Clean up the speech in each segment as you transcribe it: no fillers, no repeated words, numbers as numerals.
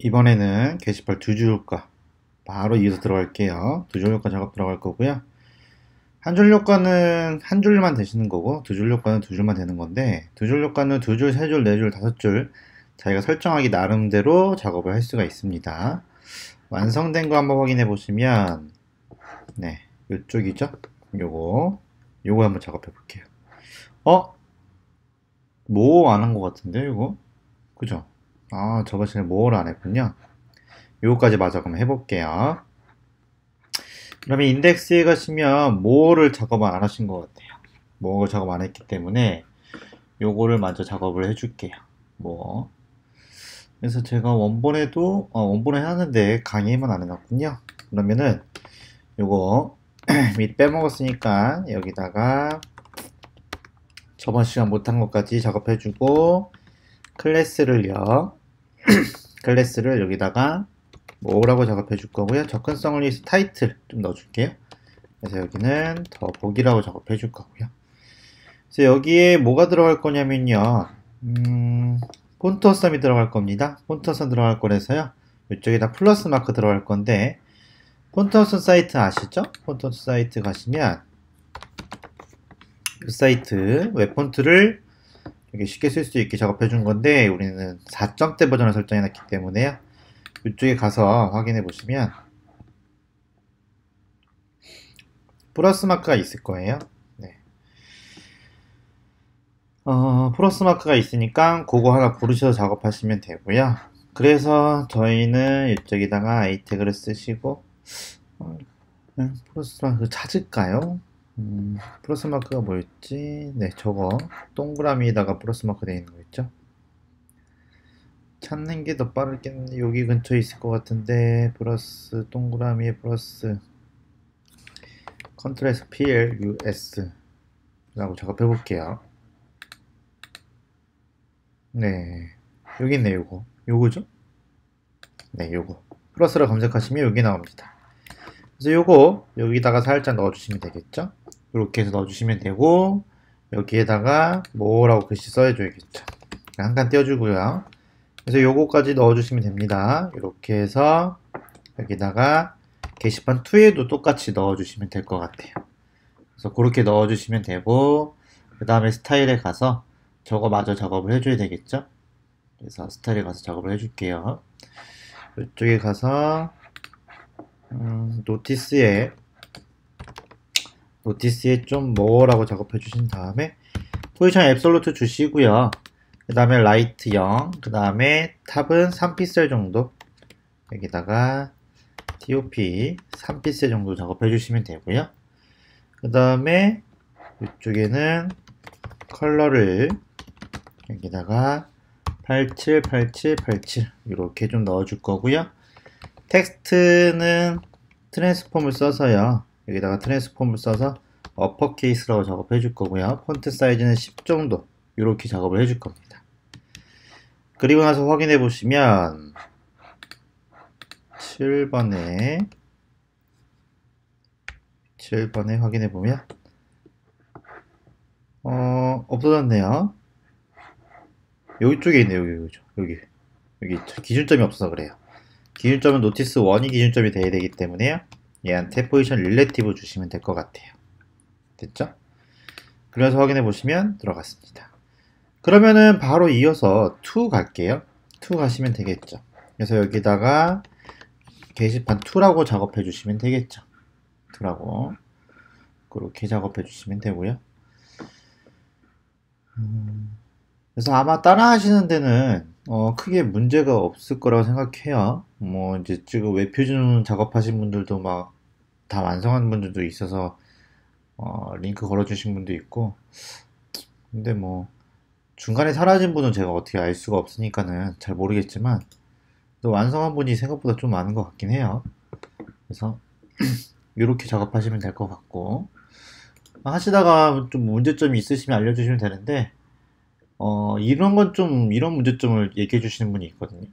이번에는 게시판 두 줄 효과 바로 이어서 들어갈게요. 두 줄 효과 작업 들어갈 거고요. 한 줄 효과는 한 줄만 되시는 거고 두 줄 효과는 두 줄만 되는 건데 두 줄 효과는 두 줄, 세 줄, 네 줄, 다섯 줄 자기가 설정하기 나름대로 작업을 할 수가 있습니다. 완성된 거 한번 확인해 보시면 네, 이쪽이죠? 요거 한번 작업해 볼게요. 어? 뭐 안 한 것 같은데 이거? 그죠? 아, 저번 시간에 뭐를 안 했군요. 요거까지 마저 그럼 해볼게요. 그러면 인덱스에 가시면 뭐를 작업 안 하신 것 같아요. 뭐 작업 안 했기 때문에 요거를 먼저 작업을 해줄게요. 뭐 그래서 제가 원본에도 원본에 하는데 강의에만 안 해놨군요. 그러면은 요거 미리 빼먹었으니까 여기다가 저번 시간 못한 것까지 작업해주고 클래스를요. 클래스를 여기다가 뭐라고 작업해 줄 거고요. 접근성을 위해서 타이틀 좀 넣어줄게요. 그래서 여기는 더 보기라고 작업해 줄 거고요. 그래서 여기에 뭐가 들어갈 거냐면요. 폰트 어썸이 들어갈 겁니다. 폰트 어썸 들어갈 거라서요. 이쪽에다 플러스 마크 들어갈 건데 폰트 어썸 사이트 아시죠? 폰트 어썸 사이트 가시면 그 사이트 웹 폰트를 이렇게 쉽게 쓸 수 있게 작업해 준 건데 우리는 4점대 버전을 설정해 놨기 때문에요. 이쪽에 가서 확인해 보시면 플러스 마크가 있을 거예요. 네. 플러스 마크가 있으니까 그거 하나 고르셔서 작업하시면 되고요. 그래서 저희는 이쪽에다가 i 태그를 쓰시고 플러스 마크 찾을까요? 플러스 마크가 뭐였지? 네, 저거 동그라미에다가 플러스 마크 되어 있는 거 있죠? 찾는 게 더 빠르겠는데 여기 근처에 있을 것 같은데 플러스 동그라미에 플러스 컨트롤에서 PL US 라고 작업해 볼게요. 네, 여기 있네. 요거죠? 네, 요거 플러스로 검색하시면 여기 나옵니다. 그래서 요거 여기다가 살짝 넣어주시면 되겠죠? 이렇게 해서 넣어주시면 되고 여기에다가 뭐라고 글씨 써줘야겠죠. 한 칸 띄워주고요. 그래서 요거까지 넣어주시면 됩니다. 이렇게 해서 여기다가 게시판 2에도 똑같이 넣어주시면 될 것 같아요. 그래서 그렇게 넣어주시면 되고 그 다음에 스타일에 가서 저거 마저 작업을 해줘야 되겠죠? 그래서 스타일에 가서 작업을 해줄게요. 이쪽에 가서 노티스에 좀 뭐라고 작업해 주신 다음에 포지션 앱솔루트 주시고요. 그 다음에 라이트 0, 그 다음에 탑은 3픽셀 정도 여기다가 TOP 3픽셀 정도 작업해 주시면 되고요. 그 다음에 이쪽에는 컬러를 여기다가 87, 87, 87 이렇게 좀 넣어줄 거고요. 텍스트는 트랜스폼을 써서요. 여기다가 트랜스폼을 써서 어퍼케이스라고 작업해 줄 거고요. 폰트 사이즈는 10 정도 이렇게 작업을 해줄 겁니다. 그리고 나서 확인해 보시면 7번에 확인해 보면 없어졌네요. 여기 쪽에 있네요. 여기 있죠. 기준점이 없어서 그래요. 기준점은 노티스 1이 기준점이 돼야 되기 때문에요. 얘한테 포지션 릴레티브 주시면 될 것 같아요. 됐죠? 그래서 확인해 보시면 들어갔습니다. 그러면은 바로 이어서 2 갈게요. 2 가시면 되겠죠. 그래서 여기다가 게시판 2라고 작업해 주시면 되겠죠. 2라고 그렇게 작업해 주시면 되고요. 그래서 아마 따라 하시는 데는 크게 문제가 없을 거라고 생각해요. 뭐 이제 지금 웹 표준 작업하신 분들도 막 다 완성한 분들도 있어서 링크 걸어주신 분도 있고 근데 뭐 중간에 사라진 분은 제가 어떻게 알 수가 없으니까는 잘 모르겠지만 또 완성한 분이 생각보다 좀 많은 것 같긴 해요. 그래서 이렇게 작업하시면 될 것 같고 하시다가 좀 문제점이 있으시면 알려주시면 되는데 이런 문제점을 얘기해 주시는 분이 있거든요.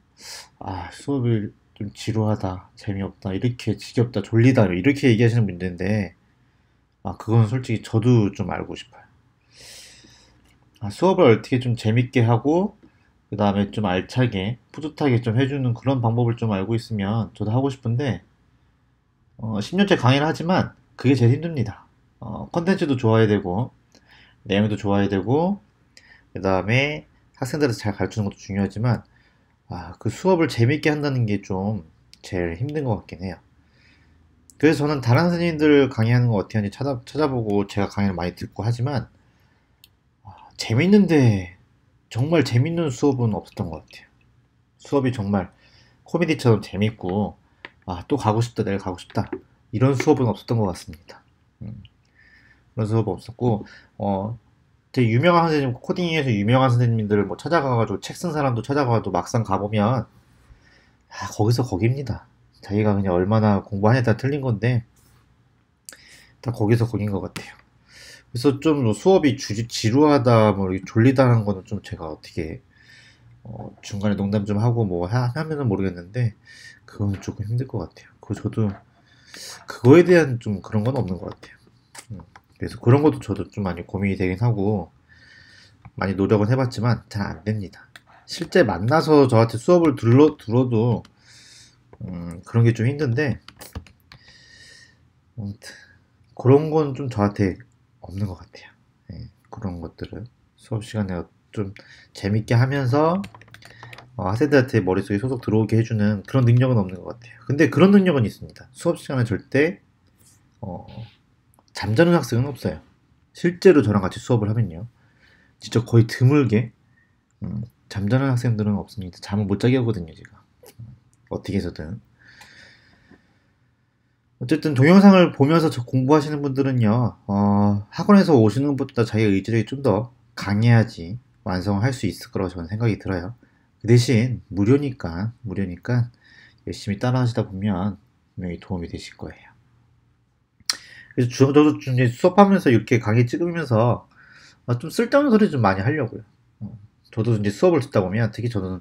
아, 수업이 좀 지루하다, 재미없다, 이렇게 지겹다, 졸리다, 이렇게 얘기하시는 분들인데, 그건 솔직히 저도 좀 알고 싶어요. 수업을 어떻게 좀 재밌게 하고, 그 다음에 좀 알차게, 뿌듯하게 좀 해주는 그런 방법을 좀 알고 있으면 저도 하고 싶은데, 10년째 강의를 하지만 그게 제일 힘듭니다. 컨텐츠도 좋아야 되고, 내용도 좋아야 되고, 그 다음에 학생들한테 잘 가르치는 것도 중요하지만, 그 수업을 재밌게 한다는 게 좀 제일 힘든 것 같긴 해요. 그래서 저는 다른 선생님들 강의하는 거 어떻게 하는지 찾아보고 제가 강의를 많이 듣고 하지만, 재밌는데, 정말 재밌는 수업은 없었던 것 같아요. 수업이 정말 코미디처럼 재밌고, 또 가고 싶다, 내일 가고 싶다. 이런 수업은 없었던 것 같습니다. 그런 수업은 없었고, 되게 유명한 선생님, 코딩에서 유명한 선생님들을 뭐 찾아가가지고 책 쓴 사람도 찾아가도 막상 가보면, 거기서 거기입니다. 자기가 그냥 얼마나 공부하냐에 따라 틀린 건데, 다 거기서 거긴 것 같아요. 그래서 좀 수업이 지루하다, 뭐 이렇게 졸리다는 거는 좀 제가 어떻게 중간에 농담 좀 하고 뭐 하면은 모르겠는데 그건 조금 힘들 것 같아요. 저도 그거에 대한 좀 그런 건 없는 것 같아요. 그래서 그런 것도 저도 좀 많이 고민이 되긴 하고 많이 노력은 해봤지만 잘 안 됩니다. 실제 만나서 저한테 수업을 들어도 그런 게 좀 힘든데 아무튼 그런 건 좀 저한테 없는 것 같아요. 그런 것들은 수업 시간에 좀 재밌게 하면서 학생들한테 머릿속에 소속 들어오게 해주는 그런 능력은 없는 것 같아요. 근데 그런 능력은 있습니다. 수업 시간에 절대 잠자는 학생은 없어요. 실제로 저랑 같이 수업을 하면요. 진짜 거의 드물게 잠자는 학생들은 없습니다. 잠을 못 자게 하거든요, 제가. 어떻게 해서든. 어쨌든 동영상을 보면서 공부하시는 분들은요, 학원에서 오시는 것보다 자기 의지력이 좀 더 강해야지 완성할 수 있을 거라고 저는 생각이 들어요. 그 대신 무료니까 열심히 따라 하시다 보면 분명히 도움이 되실 거예요. 그래서 저도 좀 이제 수업하면서 이렇게 강의 찍으면서 좀 쓸데없는 소리 좀 많이 하려고요. 저도 이제 수업을 듣다 보면 특히 저도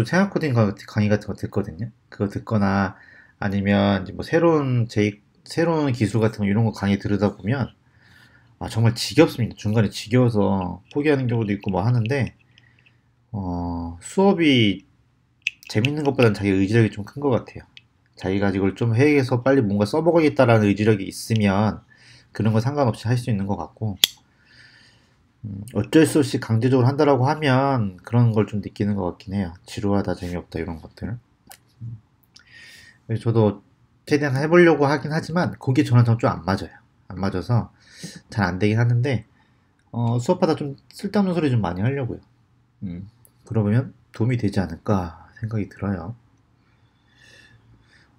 생활 코딩 강의 같은 거 듣거든요. 그거 듣거나 아니면 이제 뭐 새로운 기술 같은 거 이런 거 강의 들으다 보면 정말 지겹습니다. 중간에 지겨워서 포기하는 경우도 있고 뭐 하는데 수업이 재밌는 것보다는 자기 의지력이 좀 큰 것 같아요. 자기가 이걸 좀 해서 빨리 뭔가 써먹어야겠다라는 의지력이 있으면 그런 거 상관없이 할 수 있는 것 같고 어쩔 수 없이 강제적으로 한다라고 하면 그런 걸 좀 느끼는 것 같긴 해요. 지루하다, 재미없다 이런 것들. 그래서 저도 최대한 해보려고 하긴 하지만 그게 저는 좀 안 맞아요. 안 맞아서 잘 안 되긴 하는데 수업하다 좀 쓸데없는 소리 좀 많이 하려고요. 그러면 도움이 되지 않을까 생각이 들어요.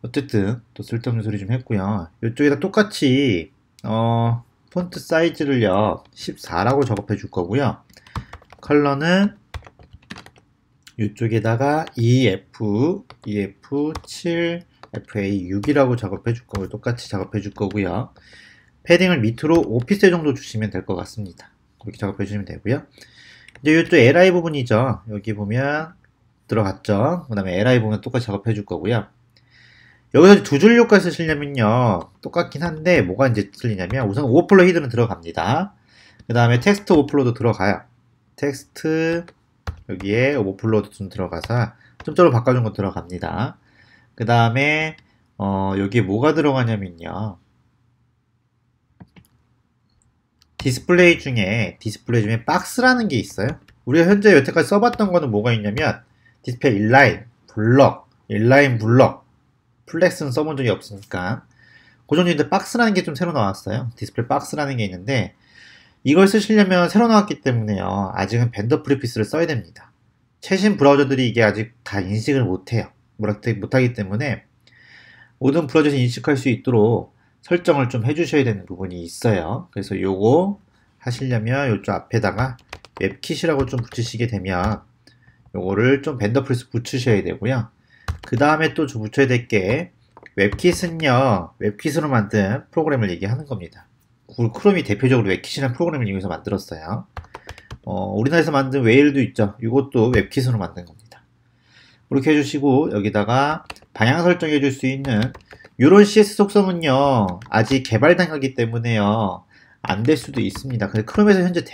어쨌든 또 쓸데없는 소리 좀 했고요. 이쪽에다 똑같이 폰트 사이즈를요 14라고 작업해 줄 거고요. 컬러는 이쪽에다가 EF7 FA6이라고 작업해 줄 거고 똑같이 작업해 줄 거고요. 패딩을 밑으로 5피스 정도 주시면 될 것 같습니다. 그렇게 작업해 주시면 되고요. 이제 이쪽 LI 부분이죠. 여기 보면 들어갔죠. 그 다음에 LI 부분 똑같이 작업해 줄 거고요. 여기서 두 줄 효과 쓰시려면요 똑같긴 한데 뭐가 이제 틀리냐면 우선 오버플로 히드는 들어갑니다. 그 다음에 텍스트 오버플로도 들어가요. 텍스트 여기에 오버플로도 좀 들어가서 점자로 바꿔준 거 들어갑니다. 그 다음에 여기에 뭐가 들어가냐면요 디스플레이 중에 박스라는 게 있어요. 우리가 현재 여태까지 써봤던 거는 뭐가 있냐면 디스플레이 인라인 블럭 플렉스는 써본 적이 없으니까 그 정도인데 박스라는 게 좀 새로 나왔어요. 디스플레이 박스라는 게 있는데 이걸 쓰시려면 새로 나왔기 때문에요. 아직은 벤더 프리피스를 써야 됩니다. 최신 브라우저들이 이게 아직 다 인식을 못해요. 못하기 때문에 모든 브라우저에서 인식할 수 있도록 설정을 좀 해주셔야 되는 부분이 있어요. 그래서 요거 하시려면 요쪽 앞에다가 웹킷이라고 좀 붙이시게 되면 요거를 좀 벤더 프리피스 붙이셔야 되고요. 그 다음에 또 붙여야 될 게 웹킷은요 웹킷으로 만든 프로그램을 얘기하는 겁니다. 구글 크롬이 대표적으로 웹킷이라는 프로그램을 이용해서 만들었어요. 우리나라에서 만든 웨일도 있죠. 이것도 웹킷으로 만든 겁니다. 그렇게 해주시고 여기다가 방향 설정해 줄 수 있는 이런 CS 속성은요 아직 개발 단계이기 때문에요 안 될 수도 있습니다. 근데 크롬에서 현재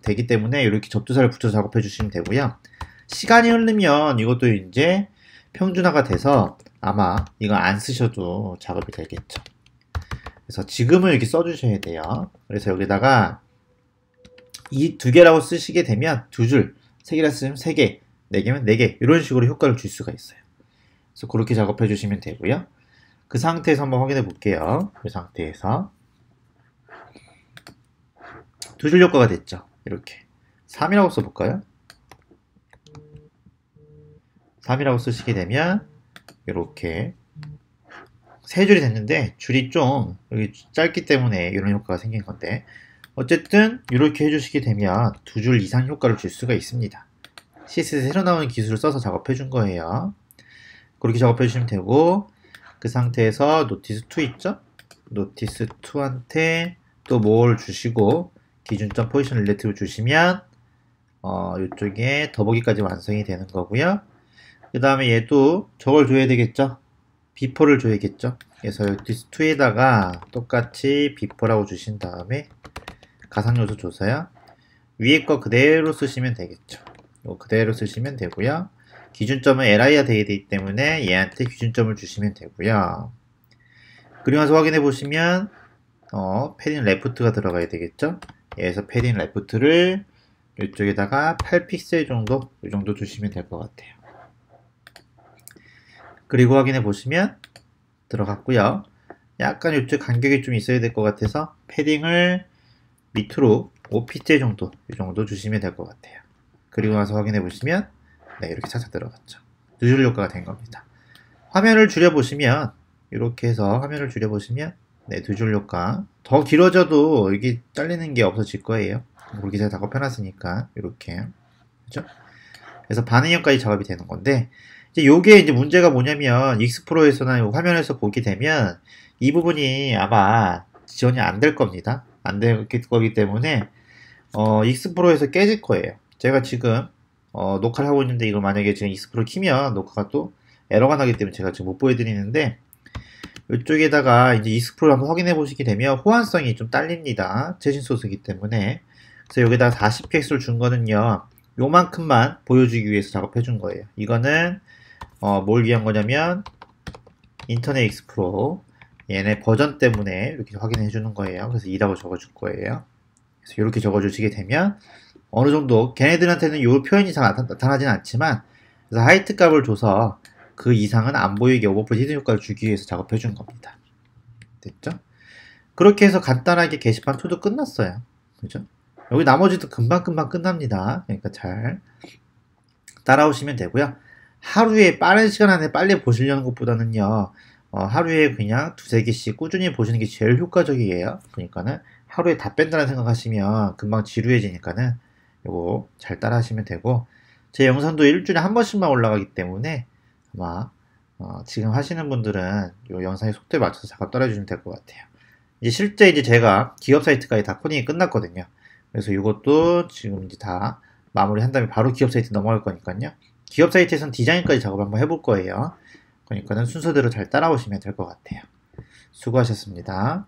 되기 때문에 이렇게 접두사를 붙여서 작업해 주시면 되고요. 시간이 흐르면 이것도 이제 평준화가 돼서 아마 이거 안 쓰셔도 작업이 되겠죠. 그래서 지금은 이렇게 써주셔야 돼요. 그래서 여기다가 이 두 개라고 쓰시게 되면 두 줄, 세 개라 쓰면 세 개, 네 개면 네 개, 이런 식으로 효과를 줄 수가 있어요. 그래서 그렇게 작업해 주시면 되고요. 그 상태에서 한번 확인해 볼게요. 그 상태에서 두 줄 효과가 됐죠. 이렇게 3이라고 써볼까요? 3이라고 쓰시게 되면 이렇게 세 줄이 됐는데 줄이 좀 여기 짧기 때문에 이런 효과가 생긴 건데, 어쨌든 이렇게 해주시게 되면 두 줄 이상 효과를 줄 수가 있습니다. CSS 새로 나오는 기술을 써서 작업해 준 거예요. 그렇게 작업해 주시면 되고, 그 상태에서 노티스2 있죠? 노티스2한테 또 뭘 주시고 기준점 포지션 릴레이티브 주시면 이쪽에 더보기까지 완성이 되는 거고요. 그 다음에 얘도 저걸 줘야 되겠죠? 비포를 줘야겠죠? 그래서 노티스2에다가 똑같이 비포라고 주신 다음에 가상요소 줘서요. 위에 거 그대로 쓰시면 되겠죠. 이거 그대로 쓰시면 되고요. 기준점은 LI가 되기 때문에 얘한테 기준점을 주시면 되고요. 그리고 나서 확인해 보시면 패딩 레프트가 들어가야 되겠죠. 얘에서 패딩 레프트를 이쪽에다가 8픽셀 정도, 이 정도 주시면 될 것 같아요. 그리고 확인해 보시면 들어갔고요. 약간 이쪽 간격이 좀 있어야 될 것 같아서 패딩을 밑으로 5픽셀 정도, 이 정도 주시면 될 것 같아요. 그리고 나서 확인해 보시면 네, 이렇게 착착 들어갔죠. 두 줄 효과가 된 겁니다. 화면을 줄여보시면 이렇게 해서 화면을 줄여보시면 네, 두 줄 효과. 더 길어져도 이게 잘리는 게 없어질 거예요. 그렇게 제가 작업해놨으니까 이렇게, 그죠? 그래서 반응형까지 작업이 되는 건데, 이제 요게 이제 문제가 뭐냐면 익스프로에서나 화면에서 보게 되면 이 부분이 아마 지원이 안 될 겁니다. 안 될 거기 때문에 익스프로에서 깨질 거예요. 제가 지금 녹화를 하고 있는데 이걸 만약에 지금 익스프로 키면 녹화가 또 에러가 나기 때문에 제가 지금 못 보여드리는데, 이쪽에다가 이제 익스프로를 한번 확인해 보시게 되면 호환성이 좀 딸립니다. 최신 소스이기 때문에. 그래서 여기다가 40px를 준 거는요, 요만큼만 보여주기 위해서 작업해 준 거예요. 이거는 뭘 위한 거냐면 인터넷 익스플로 얘네 버전 때문에 이렇게 확인해 주는 거예요. 그래서 2라고 적어 줄 거예요. 그래서 이렇게 적어 주시게 되면 어느 정도 걔네들한테는 이 표현이 잘 나타나진 않지만, 그래서 하이트 값을 줘서 그 이상은 안 보이게 오버풀 히든 효과를 주기 위해서 작업해 준 겁니다. 됐죠? 그렇게 해서 간단하게 게시판 2도 끝났어요. 그죠? 여기 나머지도 금방금방 끝납니다. 그러니까 잘 따라오시면 되고요. 하루에 빠른 시간 안에 빨리 보시려는 것보다는요, 하루에 그냥 두세 개씩 꾸준히 보시는 게 제일 효과적이에요. 그러니까는 하루에 다 뺀다는 생각하시면 금방 지루해지니까는 요거 잘 따라 하시면 되고, 제 영상도 일주일에 한 번씩만 올라가기 때문에 아마 지금 하시는 분들은 요 영상의 속도에 맞춰서 작업 따라해주시면 될 것 같아요. 이제 실제 이제 제가 기업 사이트까지 다 코딩이 끝났거든요. 그래서 이것도 지금 이제 다 마무리한 다음에 바로 기업 사이트 넘어갈 거니까요. 기업 사이트에서는 디자인까지 작업 한번 해볼 거예요. 그러니까는 순서대로 잘 따라오시면 될 것 같아요. 수고하셨습니다.